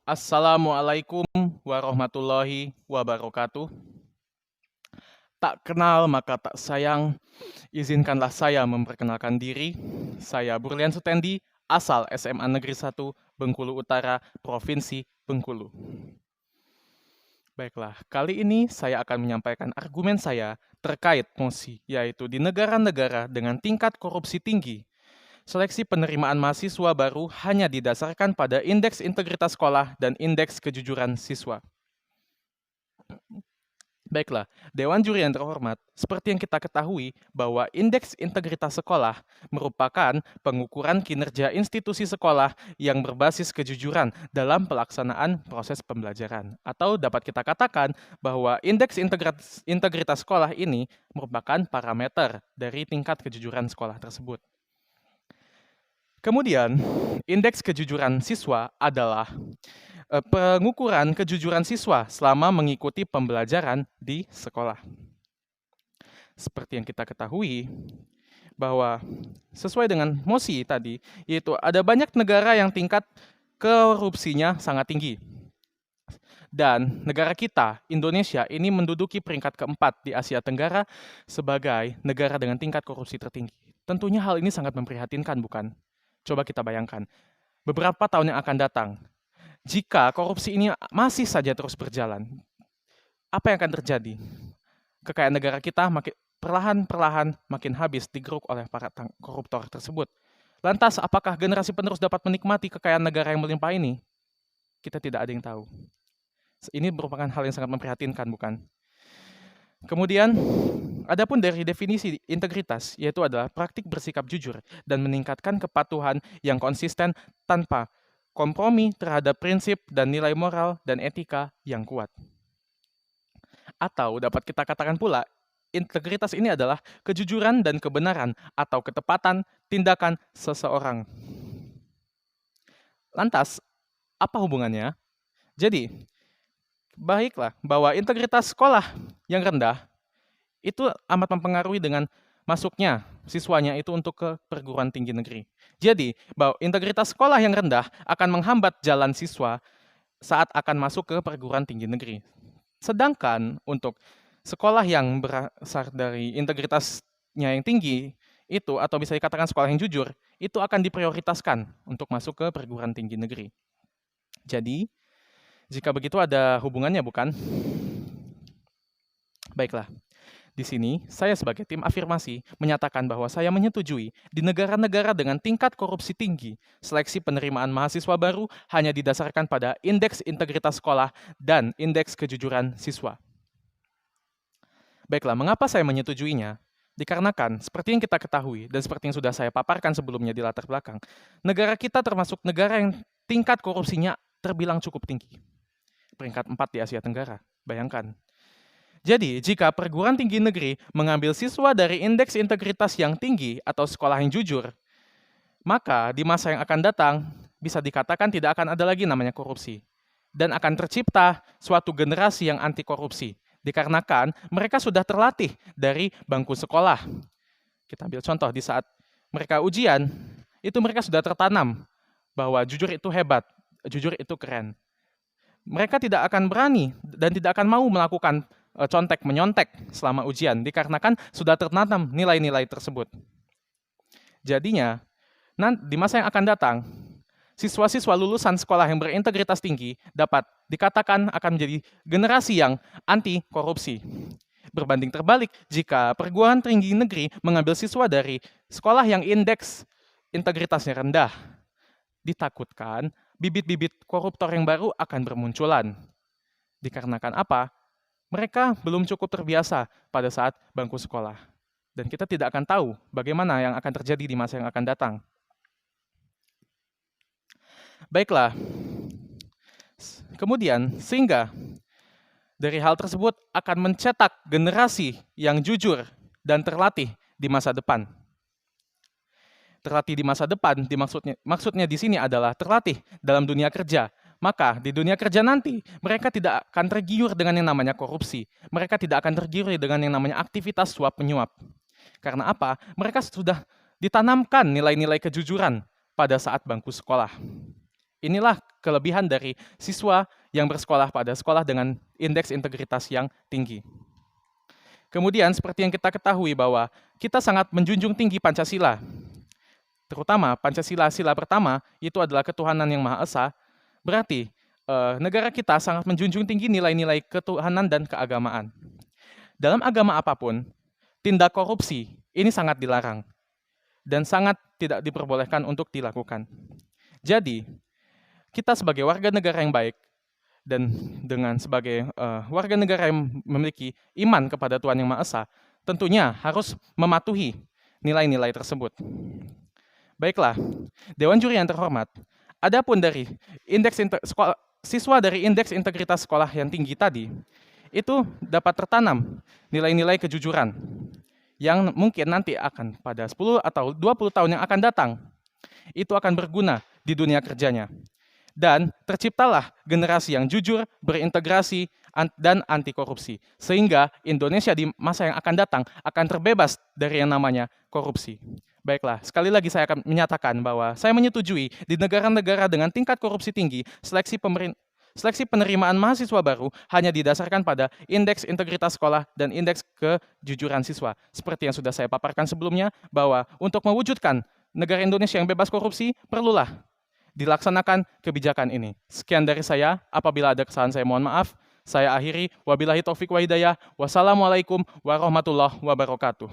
Assalamualaikum warahmatullahi wabarakatuh. Tak kenal maka tak sayang, izinkanlah saya memperkenalkan diri. Saya Burlian Sutendi, asal SMA Negeri 1 Bengkulu Utara, Provinsi Bengkulu. Baiklah, kali ini saya akan menyampaikan argumen saya terkait mosi, yaitu di negara-negara dengan tingkat korupsi tinggi. Seleksi penerimaan mahasiswa baru hanya didasarkan pada indeks integritas sekolah dan indeks kejujuran siswa. Baiklah, Dewan Juri yang terhormat, seperti yang kita ketahui bahwa indeks integritas sekolah merupakan pengukuran kinerja institusi sekolah yang berbasis kejujuran dalam pelaksanaan proses pembelajaran. Atau dapat kita katakan bahwa indeks integritas sekolah ini merupakan parameter dari tingkat kejujuran sekolah tersebut. Kemudian, indeks kejujuran siswa adalah pengukuran kejujuran siswa selama mengikuti pembelajaran di sekolah. Seperti yang kita ketahui, bahwa sesuai dengan mosi tadi, yaitu ada banyak negara yang tingkat korupsinya sangat tinggi. Dan negara kita, Indonesia, ini menduduki peringkat keempat di Asia Tenggara sebagai negara dengan tingkat korupsi tertinggi. Tentunya hal ini sangat memprihatinkan, bukan? Coba kita bayangkan, beberapa tahun yang akan datang, jika korupsi ini masih saja terus berjalan, apa yang akan terjadi? Kekayaan negara kita makin perlahan-perlahan makin habis digeruk oleh para koruptor tersebut. Lantas, apakah generasi penerus dapat menikmati kekayaan negara yang melimpah ini? Kita tidak ada yang tahu. Ini merupakan hal yang sangat memprihatinkan, bukan? Kemudian, adapun dari definisi integritas, yaitu adalah praktik bersikap jujur dan meningkatkan kepatuhan yang konsisten tanpa kompromi terhadap prinsip dan nilai moral dan etika yang kuat. Atau dapat kita katakan pula, integritas ini adalah kejujuran dan kebenaran atau ketepatan tindakan seseorang. Lantas, apa hubungannya? Jadi, baiklah bahwa integritas sekolah yang rendah itu amat mempengaruhi dengan masuknya siswanya itu untuk ke perguruan tinggi negeri. Jadi, bahwa integritas sekolah yang rendah akan menghambat jalan siswa saat akan masuk ke perguruan tinggi negeri. Sedangkan untuk sekolah yang berasal dari integritasnya yang tinggi itu, atau bisa dikatakan sekolah yang jujur, itu akan diprioritaskan untuk masuk ke perguruan tinggi negeri. Jadi, jika begitu ada hubungannya, bukan? Baiklah. Di sini, saya sebagai tim afirmasi menyatakan bahwa saya menyetujui di negara-negara dengan tingkat korupsi tinggi, seleksi penerimaan mahasiswa baru hanya didasarkan pada indeks integritas sekolah dan indeks kejujuran siswa. Baiklah, mengapa saya menyetujuinya? Dikarenakan, seperti yang kita ketahui dan seperti yang sudah saya paparkan sebelumnya di latar belakang, negara kita termasuk negara yang tingkat korupsinya terbilang cukup tinggi. Peringkat 4 di Asia Tenggara, bayangkan. Jadi, jika perguruan tinggi negeri mengambil siswa dari indeks integritas yang tinggi atau sekolah yang jujur, maka di masa yang akan datang bisa dikatakan tidak akan ada lagi namanya korupsi. Dan akan tercipta suatu generasi yang anti korupsi. Dikarenakan mereka sudah terlatih dari bangku sekolah. Kita ambil contoh di saat mereka ujian, itu mereka sudah tertanam bahwa jujur itu hebat, jujur itu keren. Mereka tidak akan berani dan tidak akan mau melakukan contek-menyontek selama ujian, dikarenakan sudah tertanam nilai-nilai tersebut. Jadinya, di masa yang akan datang, siswa-siswa lulusan sekolah yang berintegritas tinggi dapat dikatakan akan menjadi generasi yang anti korupsi. Berbanding terbalik, jika perguruan tinggi negeri mengambil siswa dari sekolah yang indeks integritasnya rendah, ditakutkan bibit-bibit koruptor yang baru akan bermunculan. Dikarenakan apa? Mereka belum cukup terbiasa pada saat bangku sekolah. Dan kita tidak akan tahu bagaimana yang akan terjadi di masa yang akan datang. Baiklah. Kemudian, sehingga dari hal tersebut akan mencetak generasi yang jujur dan terlatih di masa depan. Terlatih di masa depan, maksudnya di sini adalah terlatih dalam dunia kerja. Maka di dunia kerja nanti, mereka tidak akan tergiur dengan yang namanya korupsi. Mereka tidak akan tergiur dengan yang namanya aktivitas suap-menyuap. Karena apa? Mereka sudah ditanamkan nilai-nilai kejujuran pada saat bangku sekolah. Inilah kelebihan dari siswa yang bersekolah pada sekolah dengan indeks integritas yang tinggi. Kemudian seperti yang kita ketahui bahwa kita sangat menjunjung tinggi Pancasila. Terutama Pancasila sila pertama itu adalah ketuhanan yang Maha Esa. Berarti negara kita sangat menjunjung tinggi nilai-nilai ketuhanan dan keagamaan. Dalam agama apapun, tindak korupsi ini sangat dilarang dan sangat tidak diperbolehkan untuk dilakukan. Jadi, kita sebagai warga negara yang baik dan dengan sebagai warga negara yang memiliki iman kepada Tuhan Yang Maha Esa, tentunya harus mematuhi nilai-nilai tersebut. Baiklah, Dewan Juri yang terhormat, adapun dari siswa dari indeks integritas sekolah yang tinggi tadi, itu dapat tertanam nilai-nilai kejujuran yang mungkin nanti akan pada 10 atau 20 tahun yang akan datang, itu akan berguna di dunia kerjanya. Dan terciptalah generasi yang jujur, berintegrasi, dan anti korupsi. Sehingga Indonesia di masa yang akan datang akan terbebas dari yang namanya korupsi. Baiklah, sekali lagi saya akan menyatakan bahwa saya menyetujui di negara-negara dengan tingkat korupsi tinggi, seleksi penerimaan mahasiswa baru hanya didasarkan pada indeks integritas sekolah dan indeks kejujuran siswa. Seperti yang sudah saya paparkan sebelumnya, bahwa untuk mewujudkan negara Indonesia yang bebas korupsi, perlulah dilaksanakan kebijakan ini. Sekian dari saya, apabila ada kesalahan saya mohon maaf. Saya akhiri, wabillahi taufik wa hidayah, wassalamualaikum warahmatullahi wabarakatuh.